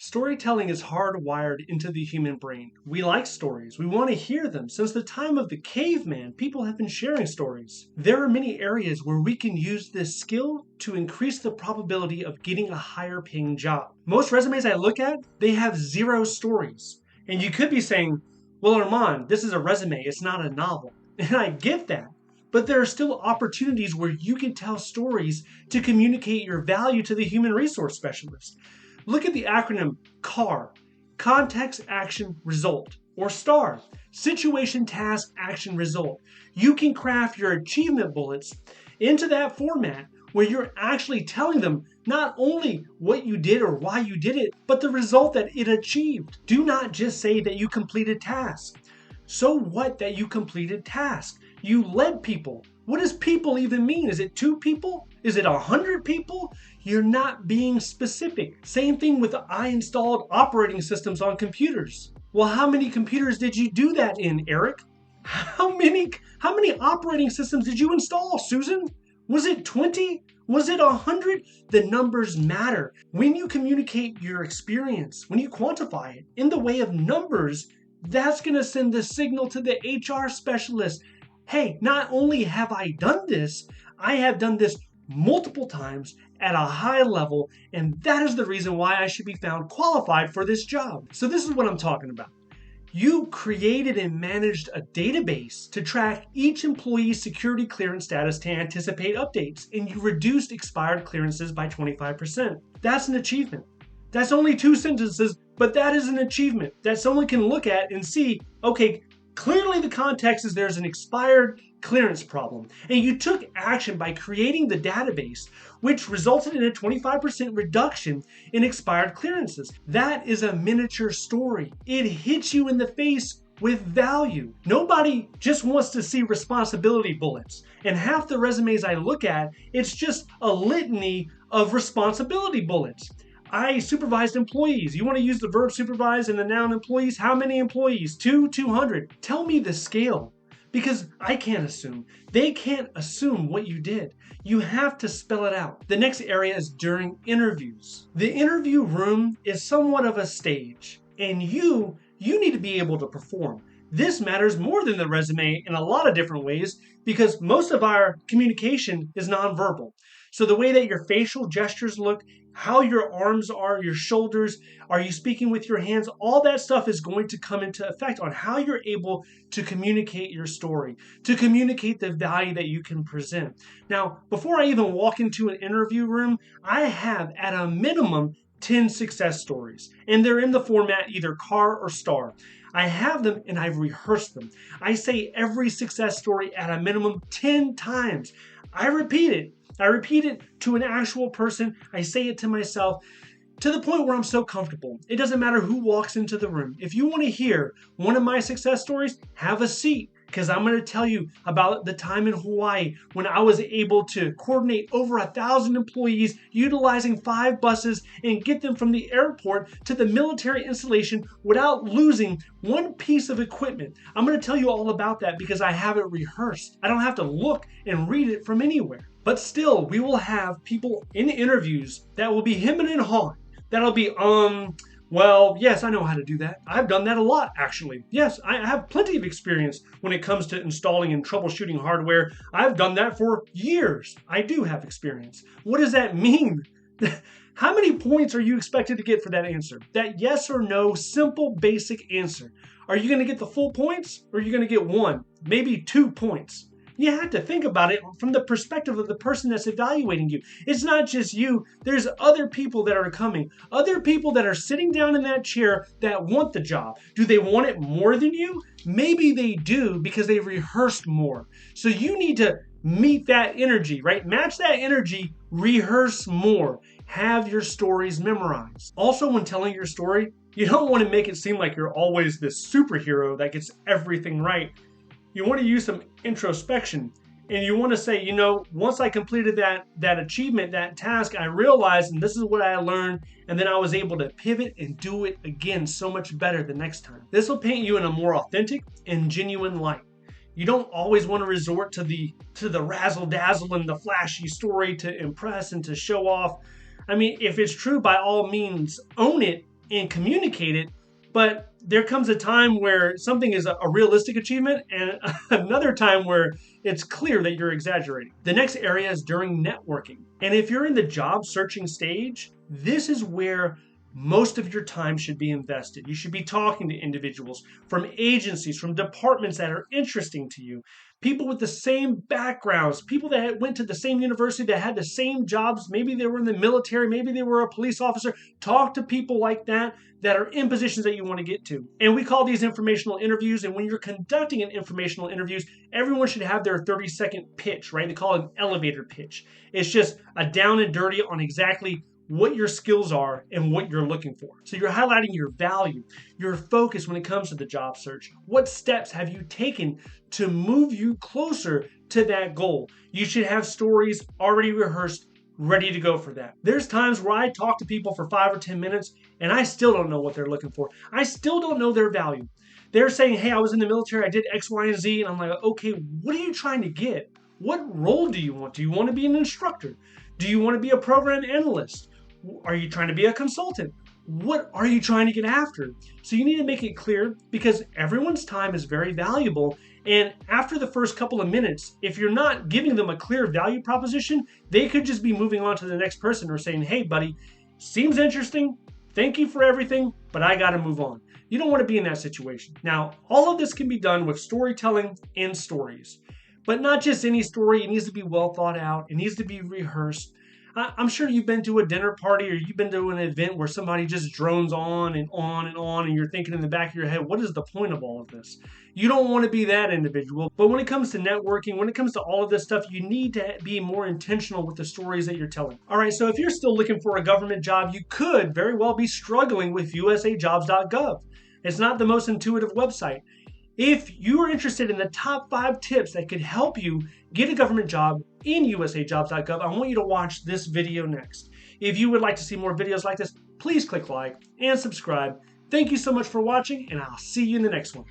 Storytelling is hardwired into the human brain. We like stories. We want to hear them. Since the time of the caveman, people have been sharing stories. There are many areas where we can use this skill to increase the probability of getting a higher paying job. Most resumes I look at, they have 0 stories. And you could be saying, well, Armand, this is a resume, it's not a novel. And I get that. But there are still opportunities where you can tell stories to communicate your value to the human resource specialist. Look at the acronym CAR, Context, Action, Result, or STAR, Situation, Task, Action, Result. You can craft your achievement bullets into that format where you're actually telling them not only what you did or why you did it, but the result that it achieved. Do not just say that you completed tasks. So what that you completed tasks? You led people. What does people even mean? Is it 2 people? Is it 100 people? You're not being specific. Same thing with I installed operating systems on computers. Well, how many computers did you do that in, Eric? How many operating systems did you install, Susan? Was it 20? Was it 100? The numbers matter. When you communicate your experience, when you quantify it in the way of numbers, that's going to send the signal to the HR specialist. Hey, not only have I done this, I have done this multiple times at a high level, and that is the reason why I should be found qualified for this job. So this is what I'm talking about. You created and managed a database to track each employee's security clearance status to anticipate updates, and you reduced expired clearances by 25%. That's an achievement. That's only 2 sentences, but that is an achievement that someone can look at and see, okay, clearly the context is there's an expired clearance problem, and you took action by creating the database, which resulted in a 25% reduction in expired clearances. That is a miniature story. It hits you in the face with value. Nobody just wants to see responsibility bullets, and half the resumes I look at, it's just a litany of responsibility bullets. I supervised employees. You want to use the verb supervise and the noun employees? How many employees? 2, 200. Tell me the scale, because I can't assume. They can't assume what you did. You have to spell it out. The next area is during interviews. The interview room is somewhat of a stage, and you need to be able to perform. This matters more than the resume in a lot of different ways because most of our communication is nonverbal. So the way that your facial gestures look, how your arms are, your shoulders, are you speaking with your hands? All that stuff is going to come into effect on how you're able to communicate your story, to communicate the value that you can present. Now, before I even walk into an interview room, I have at a minimum 10 success stories, and they're in the format either CAR or STAR. I have them and I've rehearsed them. I say every success story at a minimum 10 times. I repeat it. I repeat it to an actual person. I say it to myself to the point where I'm so comfortable. It doesn't matter who walks into the room. If you want to hear one of my success stories, have a seat, because I'm going to tell you about the time in Hawaii when I was able to coordinate over 1,000 employees utilizing 5 buses and get them from the airport to the military installation without losing one piece of equipment. I'm going to tell you all about that because I have it rehearsed. I don't have to look and read it from anywhere. But still, we will have people in interviews that will be hemming and hawing. That'll be, well, yes, I know how to do that. I've done that a lot, actually. Yes, I have plenty of experience when it comes to installing and troubleshooting hardware. I've done that for years. I do have experience. What does that mean? How many points are you expected to get for that answer? That yes or no, simple, basic answer. Are you going to get the full points or are you going to get 1, maybe 2 points? You have to think about it from the perspective of the person that's evaluating you. It's not just you. There's other people that are coming, other people that are sitting down in that chair that want the job. Do they want it more than you? Maybe they do because they rehearsed more. So you need to meet that energy, right? Match that energy, rehearse more. Have your stories memorized. Also, when telling your story, you don't want to make it seem like you're always this superhero that gets everything right. You want to use some introspection and you want to say, once I completed that achievement, that task, I realized, and this is what I learned, and then I was able to pivot and do it again so much better the next time. This will paint you in a more authentic and genuine light. You don't always want to resort to the razzle dazzle and the flashy story to impress and to show off. I mean, if it's true, by all means, own it, and communicate it, but there comes a time where something is a realistic achievement and another time where it's clear that you're exaggerating. The next area is during networking. And if you're in the job searching stage, this is where most of your time should be invested. You should be talking to individuals from agencies, from departments that are interesting to you, people with the same backgrounds, people that went to the same university, that had the same jobs. Maybe they were in the military, maybe they were a police officer. Talk to people like that that are in positions that you want to get to. And we call these informational interviews. And when you're conducting an informational interviews, everyone should have their 30-second pitch, right? They call it an elevator pitch. It's just a down and dirty on exactly what your skills are and what you're looking for. So you're highlighting your value, your focus when it comes to the job search. What steps have you taken to move you closer to that goal? You should have stories already rehearsed, ready to go for that. There's times where I talk to people for 5 or 10 minutes and I still don't know what they're looking for. I still don't know their value. They're saying, hey, I was in the military, I did X, Y, and Z. And I'm like, okay, what are you trying to get? What role do you want? Do you want to be an instructor? Do you want to be a program analyst? Are you trying to be a consultant? What are you trying to get after? So you need to make it clear because everyone's time is very valuable. And after the first couple of minutes, if you're not giving them a clear value proposition, they could just be moving on to the next person or saying, hey, buddy, seems interesting. Thank you for everything, but I got to move on. You don't want to be in that situation. Now, all of this can be done with storytelling and stories, but not just any story. It needs to be well thought out. It needs to be rehearsed. I'm sure you've been to a dinner party or you've been to an event where somebody just drones on and on and on, and you're thinking in the back of your head, what is the point of all of this? You don't want to be that individual. But when it comes to networking, when it comes to all of this stuff, you need to be more intentional with the stories that you're telling. All right, so if you're still looking for a government job, you could very well be struggling with usajobs.gov. It's not the most intuitive website. If you are interested in the top 5 tips that could help you get a government job in usajobs.gov, I want you to watch this video next. If you would like to see more videos like this, please click like and subscribe. Thank you so much for watching, and I'll see you in the next one.